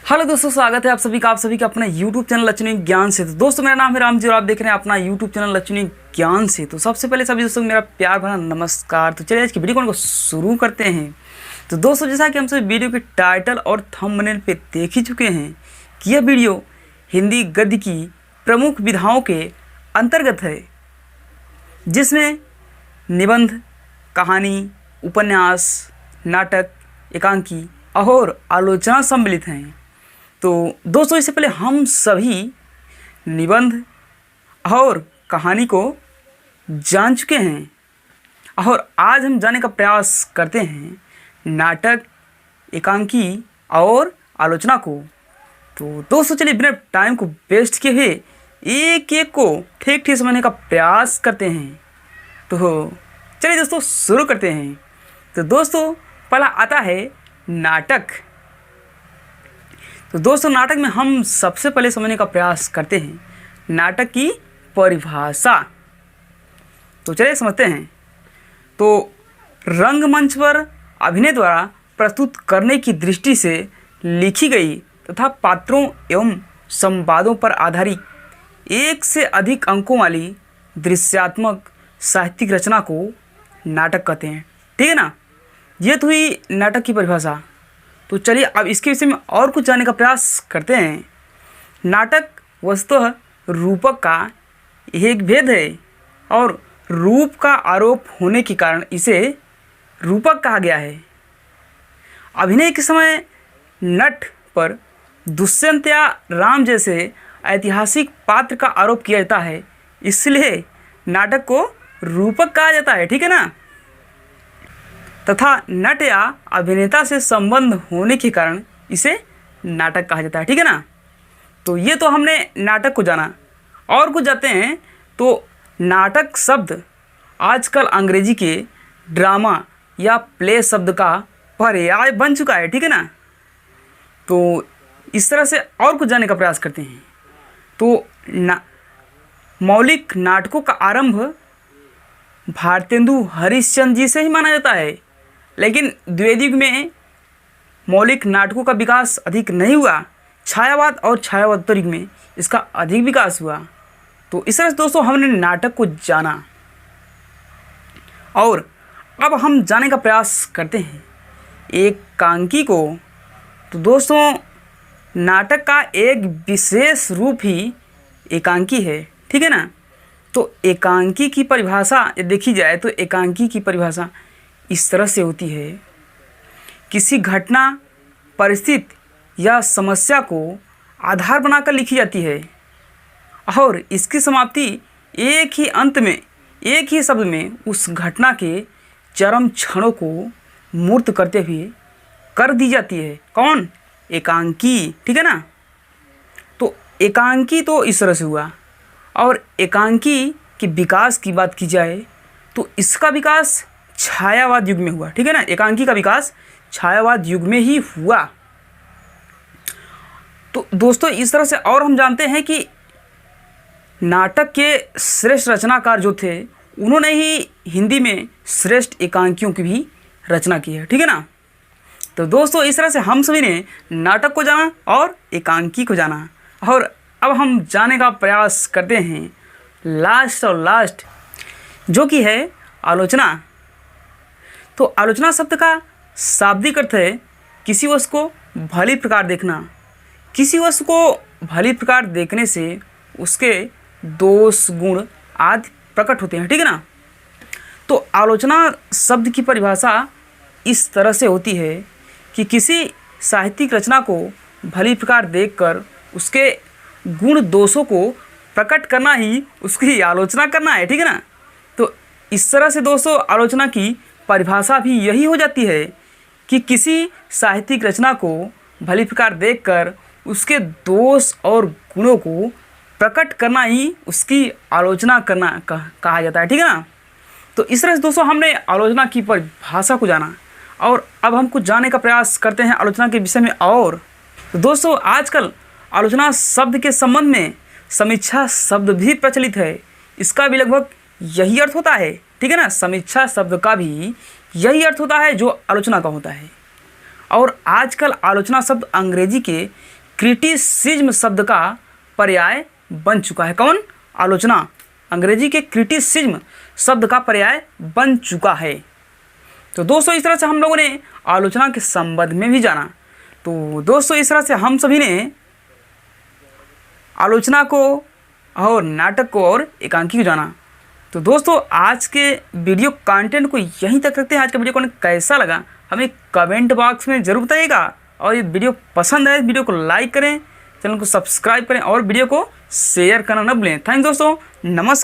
Hello दोस्तों, स्वागत है आप सभी का अपने YouTube चैनल लचनी ज्ञान से। तो दोस्तों, मेरा नाम है राम जी और आप देख रहे हैं अपना YouTube चैनल लचनी ज्ञान से। तो सबसे पहले सभी दोस्तों मेरा प्यार भरा नमस्कार। तो चलिए आज की वीडियो को शुरू करते हैं। तो दोस्तों, जैसा कि हम सभी वीडियो के टाइटल और थंबनेल पे देख ही चुके हैं कि यह वीडियो हिंदी गद्य की प्रमुख विधाओं के अंतर्गत है, जिसमें निबंध, कहानी, उपन्यास, नाटक, एकांकी और आलोचना सम्मिलित हैं। तो दोस्तों, इससे पहले हम सभी निबंध और कहानी को जान चुके हैं और आज हम जानने का प्रयास करते हैं नाटक, एकांकी और आलोचना को। तो दोस्तों, चलिए बिना टाइम को वेस्ट किए हुए एक एक को ठीक ठीक समझने का प्रयास करते हैं। तो चलिए दोस्तों शुरू करते हैं। तो दोस्तों, पहला आता है नाटक। तो दोस्तों, नाटक में हम सबसे पहले समझने का प्रयास करते हैं नाटक की परिभाषा। तो चलिए समझते हैं। तो रंगमंच पर अभिनय द्वारा प्रस्तुत करने की दृष्टि से लिखी गई तथा पात्रों एवं संवादों पर आधारित एक से अधिक अंकों वाली दृश्यात्मक साहित्यिक रचना को नाटक कहते हैं। ठीक है ना, ये तो हुई नाटक की परिभाषा। तो चलिए अब इसके विषय में और कुछ जानने का प्रयास करते हैं। नाटक वस्तुतः रूपक का एक भेद है और रूप का आरोप होने के कारण इसे रूपक कहा गया है। अभिनय के समय नट पर दुष्यंत या राम जैसे ऐतिहासिक पात्र का आरोप किया जाता है, इसलिए नाटक को रूपक कहा जाता है। ठीक है ना, तथा नट या अभिनेता से संबंध होने के कारण इसे नाटक कहा जाता है। ठीक है ना, तो ये तो हमने नाटक को जाना। और कुछ जाते हैं तो नाटक शब्द आजकल अंग्रेजी के ड्रामा या प्ले शब्द का पर्याय बन चुका है। ठीक है ना, तो इस तरह से और कुछ जानने का प्रयास करते हैं। तो मौलिक नाटकों का आरंभ भारतेंदु हरिश्चंद्र जी से ही माना जाता है, लेकिन द्विवेदी युग में मौलिक नाटकों का विकास अधिक नहीं हुआ। छायावाद और छायावादोत्तर युग में इसका अधिक विकास हुआ। तो इस तरह से दोस्तों हमने नाटक को जाना और अब हम जानने का प्रयास करते हैं एकांकी को। तो दोस्तों, नाटक का एक विशेष रूप ही एकांकी है। ठीक है ना, तो एकांकी की परिभाषा देखी जाए तो एकांकी की परिभाषा इस तरह से होती है, किसी घटना, परिस्थिति या समस्या को आधार बनाकर लिखी जाती है और इसकी समाप्ति एक ही अंत में, एक ही शब्द में उस घटना के चरम क्षणों को मूर्त करते हुए कर दी जाती है। कौन? एकांकी। ठीक है ना, तो एकांकी तो इस तरह से हुआ। और एकांकी के विकास की बात की जाए तो इसका विकास छायावाद युग में हुआ। ठीक है ना, एकांकी का विकास छायावाद युग में ही हुआ। तो दोस्तों, इस तरह से और हम जानते हैं कि नाटक के श्रेष्ठ रचनाकार जो थे, उन्होंने ही हिंदी में श्रेष्ठ एकांकियों की भी रचना की है। ठीक है ना, तो दोस्तों इस तरह से हम सभी ने नाटक को जाना और एकांकी को जाना। और अब हम जानने का प्रयास करते हैं लास्ट जो कि है आलोचना। तो आलोचना शब्द का शाब्दिक अर्थ है किसी वस्तु को भली प्रकार देखना। किसी वस्तु को भली प्रकार देखने से उसके दोष, गुण आदि प्रकट होते हैं। ठीक है ना, तो आलोचना शब्द की परिभाषा इस तरह से होती है कि किसी साहित्यिक रचना को भली प्रकार देखकर उसके गुण दोषों को प्रकट करना ही उसकी आलोचना करना है। ठीक है ना, तो इस तरह से दोस्तों आलोचना की परिभाषा भी यही हो जाती है कि किसी साहित्यिक रचना को भली प्रकार देखकर उसके दोष और गुणों को प्रकट करना ही उसकी आलोचना करना कहा जाता है। ठीक है ना, तो इस तरह से दोस्तों हमने आलोचना की परिभाषा को जाना और अब हम कुछ जानने का प्रयास करते हैं आलोचना के विषय में। और तो दोस्तों, आजकल आलोचना शब्द के संबंध में समीक्षा शब्द भी प्रचलित है। इसका भी लगभग यही अर्थ होता है। ठीक है ना, समीक्षा शब्द का भी यही अर्थ होता है जो आलोचना का होता है। और आजकल आलोचना शब्द अंग्रेजी के क्रिटिसिज्म शब्द का पर्याय बन चुका है। कौन? आलोचना अंग्रेजी के क्रिटिसिज्म शब्द का पर्याय बन चुका है। तो दोस्तों इस तरह से हम लोगों ने आलोचना के संबंध में भी जाना। तो दोस्तों इस तरह से हम सभी ने आलोचना को और नाटक को और एकांकी को जाना। तो दोस्तों आज के वीडियो कंटेंट को यहीं तक रखते हैं। आज का वीडियो को कैसा लगा हमें कमेंट बॉक्स में ज़रूर बताइएगा, और ये वीडियो पसंद आए वीडियो को लाइक करें, चैनल को सब्सक्राइब करें और वीडियो को शेयर करना न भूलें। थैंक दोस्तों, नमस्कार।